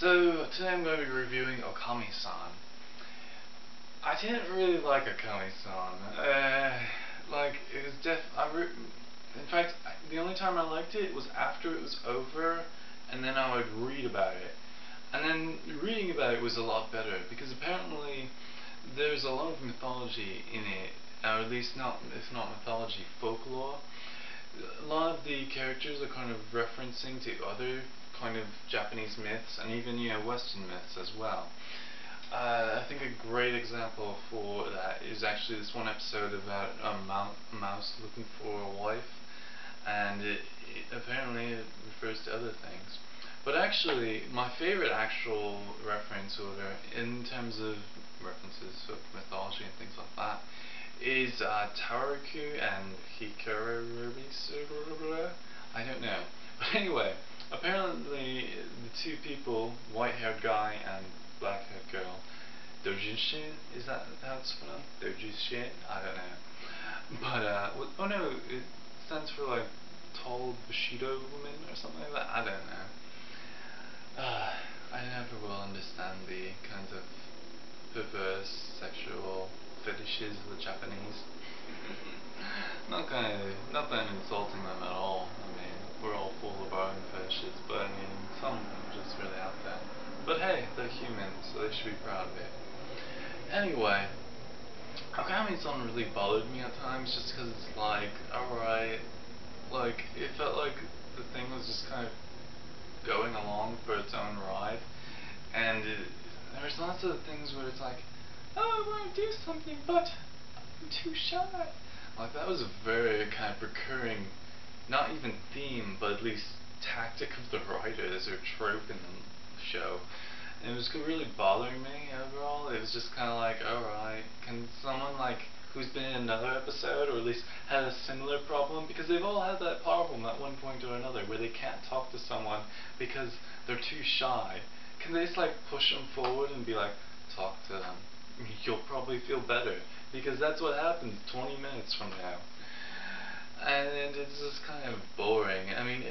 So today I'm going to be reviewing Okami-san. I didn't really like Okami-san. Like it was in fact, the only time I liked it was after it was over, and then I would read about it. And then reading about it was a lot better because apparently there's a lot of mythology in it, or at least not, if not mythology, folklore. A lot of the characters are kind of referencing to other kind of Japanese myths and even Western myths as well. I think a great example for that is actually this one episode about a mouse looking for a wife, and apparently it refers to other things. But actually, my favorite actual reference order in terms of references of mythology and things like that is Taruku and Hikarubi. I don't know. But anyway, apparently the two people, white-haired guy and black-haired girl, Dojushin, is that how it's pronounced? Dojushin? I don't know. But, oh no, it stands for like tall Bushido woman or something like that. I don't know. I never will understand the kinds of perverse sexual fetishes of the Japanese. Not that I'm insulting them at all. I mean, we're all full of our own fetishes, but I mean, some of them are just really out there. But hey, they're human, so they should be proud of it. Anyway, Okami-san really bothered me at times just because it's like, alright, like, it felt like the thing was just kind of going along for its own ride, and there's lots of things where it's like, oh, I want to do something, but I'm too shy. Like, that was a very kind of recurring, not even theme, but at least tactic of the writers or trope in the show. And it was really bothering me overall. It was just kind of like, alright, can someone like who's been in another episode or at least had a similar problem, because they've all had that problem at one point or another where they can't talk to someone because they're too shy. Can they just like push them forward and be like, talk to them, you'll probably feel better, because that's what happens 20 minutes from now. And it's just kind of boring. I mean,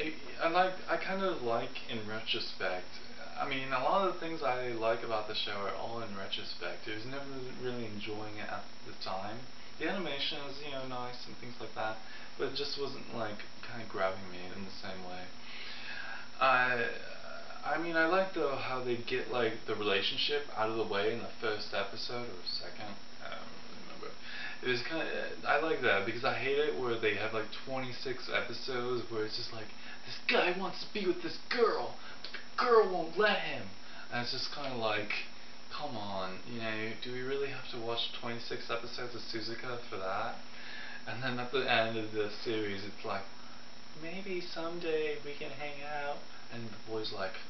I kind of like in retrospect. I mean, a lot of the things I like about the show are all in retrospect. I was never really enjoying it at the time. The animation is, nice and things like that, but it just wasn't like kind of grabbing me in the same way. I, I mean, I like though how they get like the relationship out of the way in the first episode or second. I don't really remember. It was kind of, I like that because I hate it where they have like 26 episodes where it's just like, this guy wants to be with this girl, but the girl won't let him. And it's just kind of like, come on, do we really have to watch 26 episodes of Suzuka for that? And then at the end of the series, it's like, maybe someday we can hang out. And the boy's like,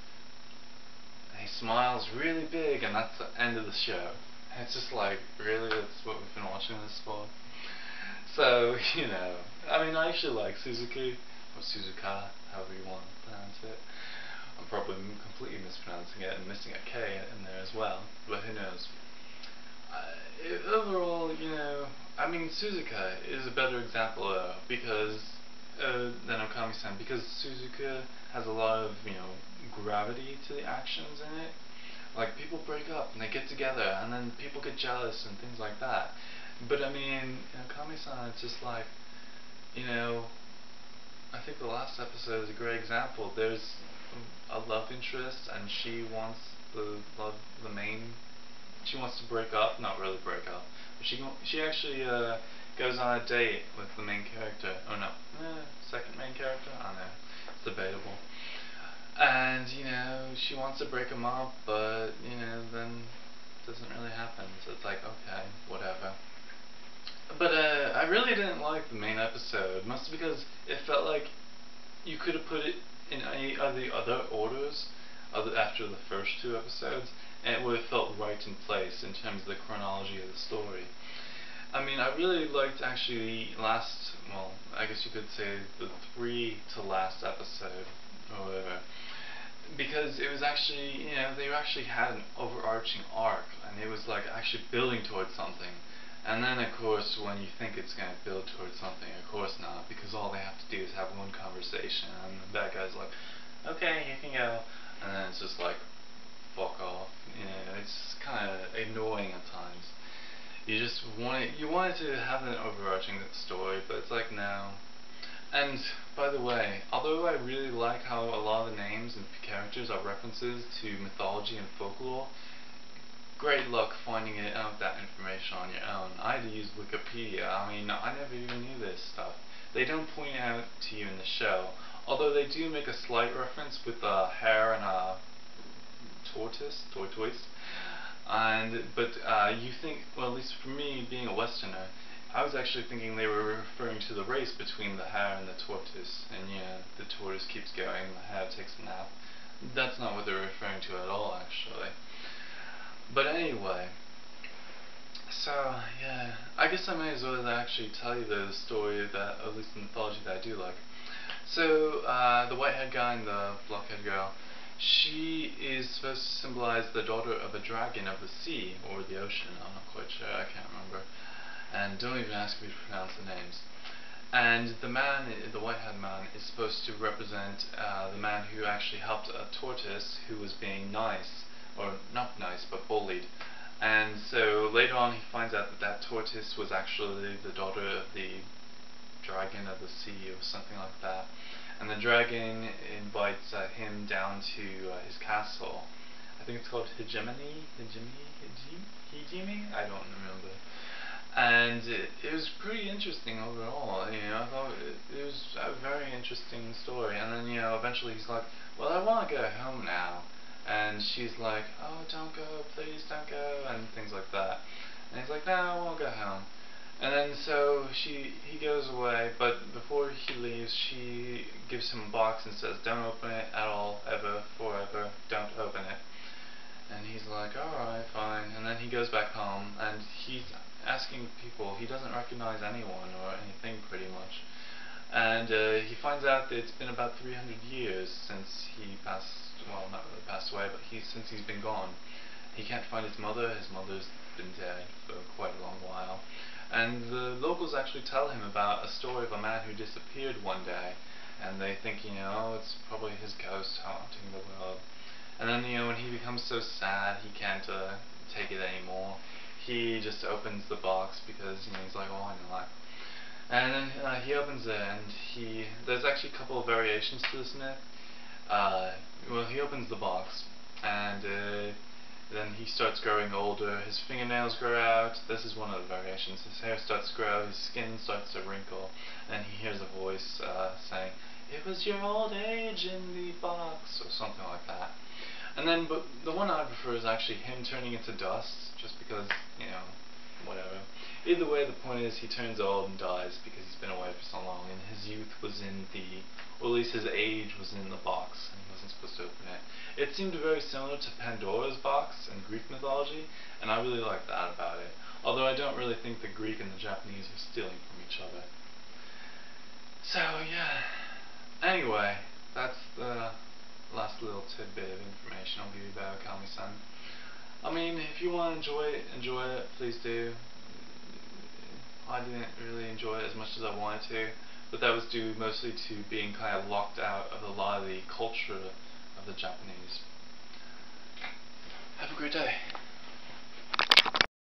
and he smiles really big, and that's the end of the show. And it's just like, really, that's what we've been watching this for? So, I mean, I actually like Suzuki, or Suzuka, however you want to pronounce it. I'm probably completely mispronouncing it and missing a K in there as well, but who knows. Overall, I mean, Suzuka is a better example because than Okami-san, because Suzuka has a lot of gravity to the actions in it. Like, people break up and they get together, and then people get jealous and things like that. But I mean, Okami-san, it's just like, I think the last episode is a great example. There's a love interest, and she wants the main. She wants to break up, not really break up, but she actually goes on a date with the main character. Oh no, second main character. I don't know, it's debatable. And she wants to break him up, but then it doesn't really happen. So it's like, okay, whatever. But I really didn't like the main episode, mostly because it felt like you could have put it in any of the other orders after the first two episodes, and it would have felt right in place in terms of the chronology of the story. I mean, I really liked actually well, I guess you could say the three to last episode, or whatever, because it was actually, they actually had an overarching arc, and it was like actually building towards something. And then, of course, when you think it's going to build towards something, of course not, because all they have to do is have one conversation, and the bad guy's like, okay, you can go. And then it's just like, fuck off. You know, it's kind of annoying at times. You want it to have an overarching story, but it's like no. And by the way, although I really like how a lot of the names and characters are references to mythology and folklore, great luck finding out that information on your own. I had to use Wikipedia. I mean, I never even knew this stuff. They don't point out to you in the show, although they do make a slight reference with a hare and a tortoise. But you think, well, at least for me, being a Westerner, I was actually thinking they were referring to the race between the hare and the tortoise, and the tortoise keeps going, and the hare takes a nap. That's not what they're referring to at all, actually. But anyway, so yeah, I guess I may as well actually tell you the story that, at least the mythology that I do like. So the white-haired guy and the black-haired girl, she is supposed to symbolize the daughter of a dragon of the sea or the ocean. I'm not quite sure. I can't remember. And don't even ask me to pronounce the names. And the man, the white-haired man, is supposed to represent the man who actually helped a tortoise who was being nice, or not nice, but bullied. And so later on he finds out that that tortoise was actually the daughter of the dragon of the sea or something like that. And the dragon invites him down to his castle. I think it's called Hijimi? I don't remember. And it was pretty interesting overall. I thought it was a very interesting story. And then eventually he's like, well, I want to go home now. And she's like, oh, don't go, please don't go, and things like that. And he's like, no, I won't go home. And then so he goes away, but before he leaves, she gives him a box and says, don't open it at all, ever, forever, don't open it. And he's like, alright, fine. And then he goes back home, and he's asking people, he doesn't recognize anyone or anything pretty much. And he finds out that it's been about 300 years since he passed, well, not really passed away, but since he's been gone. He can't find his mother's been dead for quite a long while. And the locals actually tell him about a story of a man who disappeared one day, and they think, it's probably his ghost haunting the world. And then, when he becomes so sad he can't take it anymore, he just opens the box because, he's like, oh, I know that. And then he opens it, and there's actually a couple of variations to this myth. Well, he opens the box, and then he starts growing older, his fingernails grow out, this is one of the variations, his hair starts to grow, his skin starts to wrinkle, and he hears a voice saying, it was your old age in the box, or something like that. And then, but the one I prefer is actually him turning into dust, just because, whatever. Either way, the point is he turns old and dies because he's been away for so long, and his youth was in or at least his age was in the box, and he wasn't supposed to open it. It seemed very similar to Pandora's box in Greek mythology, and I really like that about it. Although I don't really think the Greek and the Japanese are stealing from each other. So, yeah. Anyway, that's the last little tidbit of information I'll give you about Okami-san. I mean, if you want to enjoy it, please do. I didn't really enjoy it as much as I wanted to, but that was due mostly to being kind of locked out of a lot of the culture of the Japanese. Have a great day.